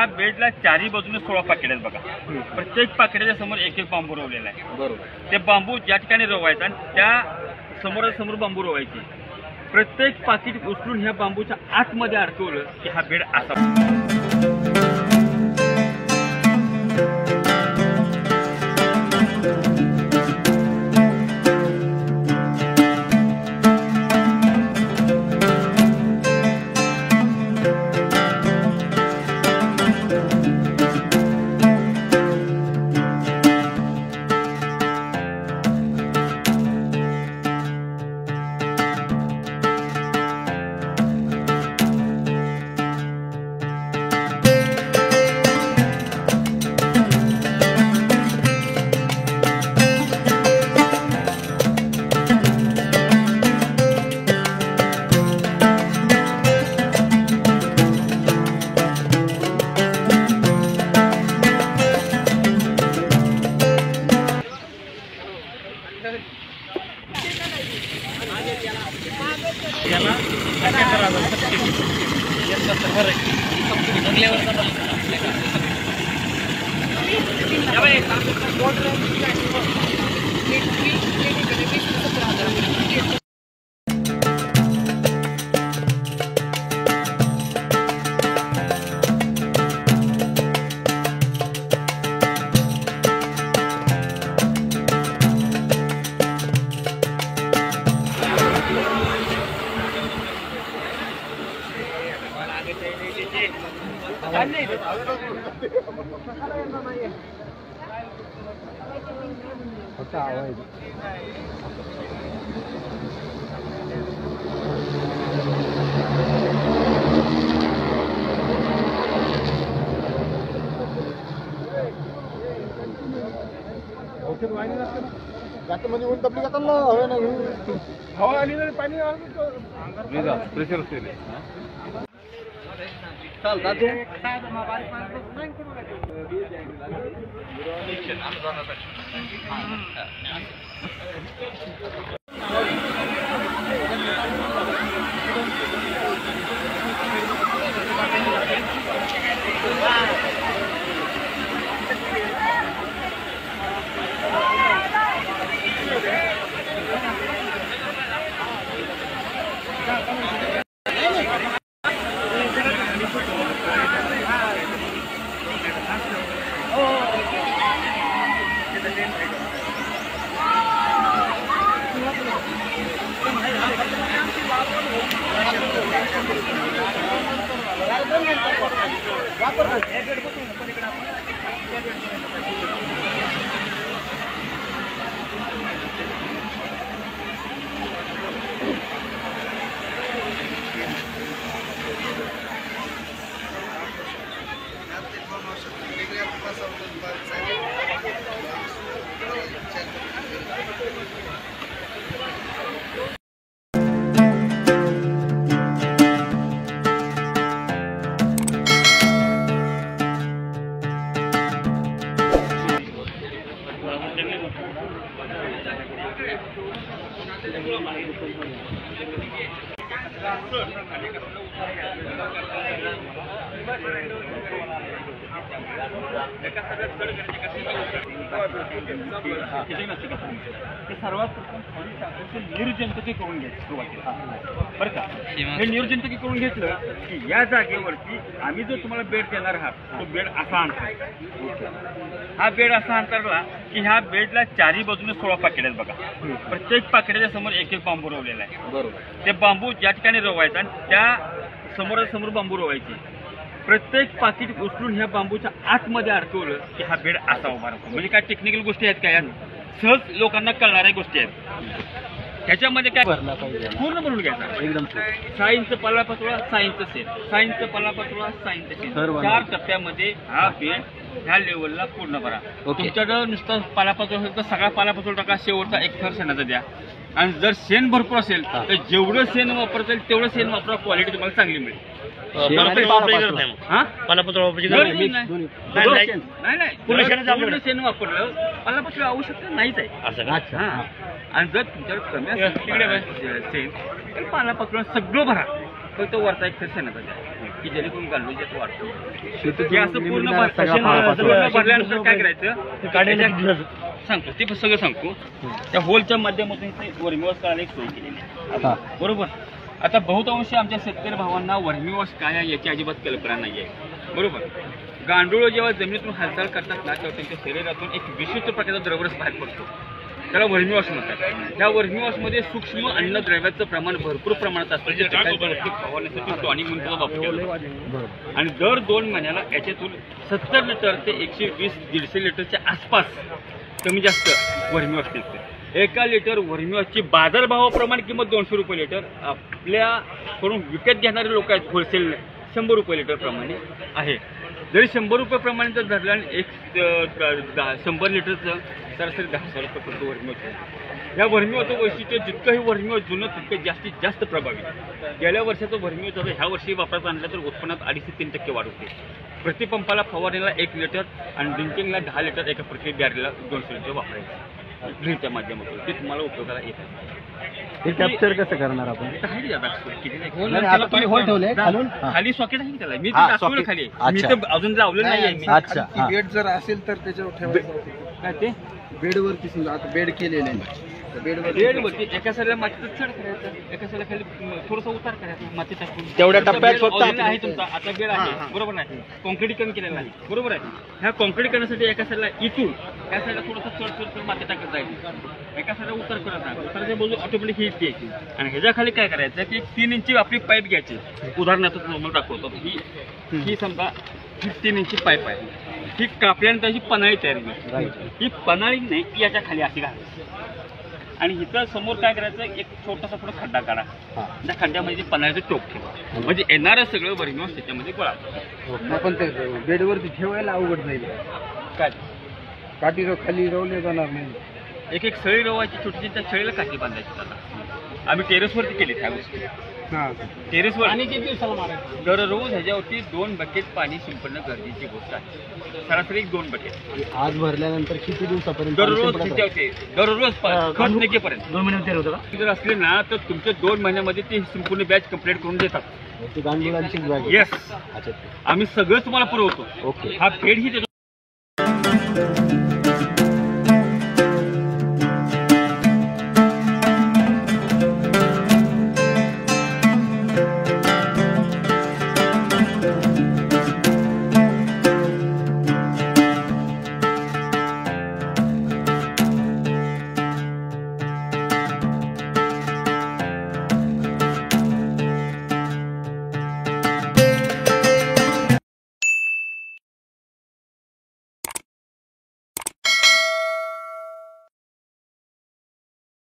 ह्या बेडला चारही बाजूने 16 पाकिट आहेत बघा. प्रत्येक पाकिटाच्या समोर एक एक बांबू रोवलेला आहे. बरोबर. ते बांबू ज्या ठिकाणी रोवायचा आणि त्या समोरासमोर बांबू रोवायचे. प्रत्येक पाकिट उचलून ह्या बांबूच्या आतमध्ये अडकवलं की हा बेड असा. मध्ये ऊन तपली का हवे ना हवा आली नाही पाणी प्रेशर असते सर्वात प्रथम निर्जंतुकी करून घ्यायचं सुरुवातीला बरं का. हे निर्जंतुकी करून घेतलं की या जागेवरती आम्ही जो तुम्हाला बेड देणार आहात तो बेड असा अंतर. हा बेड असा अंतरला की ह्या बेडला चारही बाजूने 16 पाकिट आहेत बघा. प्रत्येक पाकिटाच्या समोर एक एक बांबू रोवलेला आहे. बरोबर. ते बांबू ज्या ठिकाणी रोवायचा आणि त्या समोरासमोर बांबू रोवायचे. प्रत्येक पाकिट उचलून ह्या बांबूच्या आतमध्ये अडकवलं की हा बेड असा उभा राहतो. म्हणजे काय टेक्निकल गोष्टी आहेत का या सहज लोकांना कळणाऱ्या गोष्टी आहेत. ह्याच्यामध्ये काय पूर्ण बनवून घ्यायचा एकदम 6 इंच पालापाचोळा 6 इंच सेट 6 इंच पालापाचोळा 6 इंच सेट 4 टप्प्यामध्ये हा बेड ह्या लेवलला पूर्ण करा. तुमच्याकडं नुसतं पालापाचोळा असेल तर सगळा पालापाचोळा टाका. शेवटचा एक थर शेणाचा द्या. आणि जर शेण भरपूर असेल तर जेवढं शेण वापरता येईल तेवढं शेण वापरा. क्वालिटी तुम्हाला चांगली मिळेल. शेण वापरलं पालापाचोळा आवश्यकता नाहीच आहे. आणि जर तुमच्याकडे कमी असेल शेण तर पालापाचोळा सगळं भरा. फक्त वरचा एक थर शेणाचा द्या. की जेणेकरून गांडूळ जास्त वाढतो. शेतीतून हे असं पूर्ण निघणारा सगळा पाला पूर्ण भरल्यानंतर काय करायचं सांगतो ते सगळं सांगतो. त्या होलच्या माध्यमातून ते वर्मीवॉश करायला एक सोय केलेली आहे. बरोबर. आता बहुतांश आमच्या शेतकरी भावांना वर्मीवॉश काय आहे याची अजिबात कल्पना नाही आहे. बरोबर. गांडूळ जेव्हा जमिनीतून हालचाल करतात ना तेव्हा त्यांच्या शरीरातून एक विशिष्ट प्रकारचा द्रवरस बाहेर पडतो. त्याला वर्मीवॉश म्हणतात. या वर्मीवॉशमध्ये सूक्ष्म अन्नद्रव्याचं प्रमाण भरपूर प्रमाणात असतं जे पिकांवरती फवारण्यासाठी टॉनिक म्हणून त्याचा वापर केला जातो. आणि दर 2 महिन्याला याच्यातून 70 लिटर ते 120-150 लिटरच्या आसपास कमी जास्त वर्मीवॉश निघते. एका लिटर वर्मीवॉशची बाजारभावाप्रमाणे किंमत 200 रुपये लिटर. आपल्याकडून विकत घेणारे लोक आहेत होलसेल 100 रुपये लिटर प्रमाणे आहे. जरी 100 रुपये प्रमाणे जर धरलं आणि 100 लिटरचं सरासरी 10,000 रुपये पडतो वर्मीवॉश. या वर्मीवॉशचं वैशिष्ट्य जितकंही वर्मीवॉश जुनं तितकं जास्तीत जास्त प्रभावी. गेल्या वर्षाचं वर्मीवॉश आता ह्या वर्षी वापरात आणलं तर उत्पन्नात 2.5 ते 3% वाढ होते. प्रतिपंपाला फवारणीला 1 लिटर आणि ड्रिंकिंगला 10 लिटर एका प्रति बॅरलला 200 लिटर वापरायचं ड्रिंकच्या माध्यमातून. ते तुम्हाला उपयोगाला येत आहे. हे कॅप्चर कसं करणार आपण? खाली सॉकेट आहे त्याला. मी दाखवलं खाली. मी तर अजून लावलं नाही आहे. अच्छा. बेड जर असेल तर त्याच्यावर ठेवायचं. काय ते बेडवरती समजा आता बेड केलेले आहे बेडवरती एका साईडला मातीचं चढ करायचं, एका साईडला खाली थोडंसं उतार करायचं माती टाकून. तेवढ्या टप्प्यात फक्त आहे तुमचा आता बेड आहे. बरोबर नाही. कॉन्क्रीटीकरण केलेलं आहे. बरोबर आहे. ह्या कॉन्क्रीटीकरणासाठी एका साईडला इथून त्या साईडला थोडंसं चढ माती टाकत जायची. एका साईडला उतार करत नाही. उताराच्या बाजू ऑटोमॅटिक ही द्यायची. आणि ह्याच्या खाली काय करायचं की 3 इंची आपली पाईप घ्यायची. उदाहरणार्थ तुम्हाला दाखवतो. ही समजा 3 इंची पाईप आहे. ही कापल्यानंतर ही पन्हाळी तयार होईल. ही पन्हाळी नाही ती याच्या खाली अशी घालायची. आणि इथं समोर काय करायचं एक छोटासा पुढे खड्डा काढा. त्या खड्ड्यामध्ये पन्हाळीचं टोक ठेवा. म्हणजे येणारं सगळं वर्मीवॉश त्याच्यामध्ये गोळा. आपण ते बेडवरती ठेवायला अवघड जाईल. काय काठी खाली रवले जाणार नाही. एक सळी रवायची छोटी त्या सळीला काठी बांधायची. त्याला आम्ही टेरेसवरती केली त्या गोष्टी. टेरेसवर दररोज ह्याच्यावरती 2 बकेट पाणी शिंपडणं गरजेची गोष्ट आहे. सरासरी 2 बकेट. आज भरल्यानंतर किती दिवसापर्यंत? दररोज खत निघेपर्यंत 2 महिने होते का? जर असले ना तर तुमच्या 2 महिन्यामध्ये ती संपूर्ण बॅच कंप्लीट करून देतात. गांडुळांची बॅग. येस. अच्छा. आम्ही सगळं तुम्हाला पुरवतो. ओके. हा बेड ही देतो.